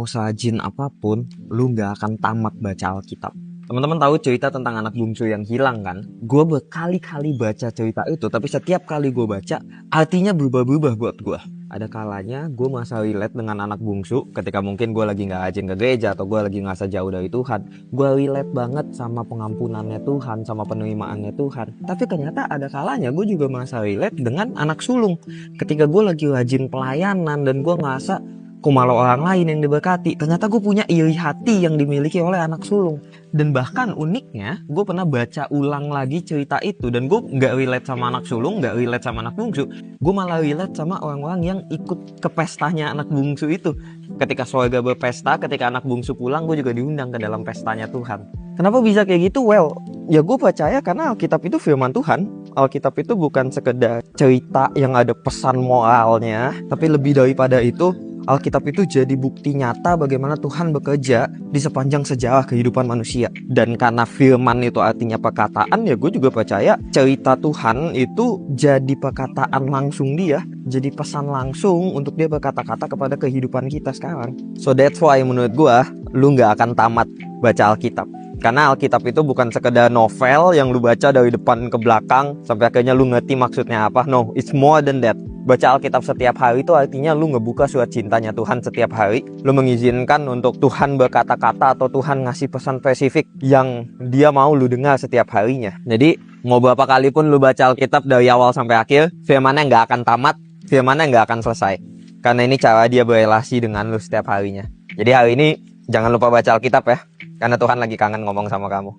mau serajin apapun, lu nggak akan tamat baca Alkitab. Teman-teman tahu cerita tentang anak bungsu yang hilang kan? Gue berkali-kali baca cerita itu, tapi setiap kali gue baca, artinya berubah-ubah buat gue. Ada kalanya gue masa relate dengan anak bungsu ketika mungkin gue lagi nggak rajin ke gereja atau gue lagi ngerasa jauh dari Tuhan. Gue relate banget sama pengampunannya Tuhan, sama penerimaannya Tuhan. Tapi ternyata ada kalanya gue juga masa relate dengan anak sulung. Ketika gue lagi rajin pelayanan dan gue ngerasa kok malah orang lain yang diberkati. Ternyata gue punya iri hati yang dimiliki oleh anak sulung. Dan bahkan uniknya, gue pernah baca ulang lagi cerita itu. Dan gue gak relate sama anak sulung, gak relate sama anak bungsu. Gue malah relate sama orang-orang yang ikut ke pestanya anak bungsu itu. Ketika keluarga berpesta, ketika anak bungsu pulang, gue juga diundang ke dalam pestanya Tuhan. Kenapa bisa kayak gitu? Well, ya gue percaya karena Alkitab itu firman Tuhan. Alkitab itu bukan sekedar cerita yang ada pesan moralnya. Tapi lebih daripada itu, Alkitab itu jadi bukti nyata bagaimana Tuhan bekerja di sepanjang sejarah kehidupan manusia. Dan karena firman itu artinya perkataan, ya gue juga percaya cerita Tuhan itu jadi perkataan langsung dia. Jadi pesan langsung untuk dia berkata-kata kepada kehidupan kita sekarang. So that's why menurut gue, lu gak akan tamat baca Alkitab. Karena Alkitab itu bukan sekedar novel yang lu baca dari depan ke belakang sampai akhirnya lu ngerti maksudnya apa. No, it's more than that. Baca Alkitab setiap hari itu artinya lu ngebuka surat cintanya Tuhan setiap hari. Lu mengizinkan untuk Tuhan berkata-kata atau Tuhan ngasih pesan spesifik yang dia mau lu dengar setiap harinya. Jadi mau berapa kali pun lu baca Alkitab dari awal sampai akhir, firmannya nggak akan tamat, firmannya nggak akan selesai. Karena ini cara dia berelasi dengan lu setiap harinya. Jadi hari ini jangan lupa baca Alkitab ya. Karena Tuhan lagi kangen ngomong sama kamu.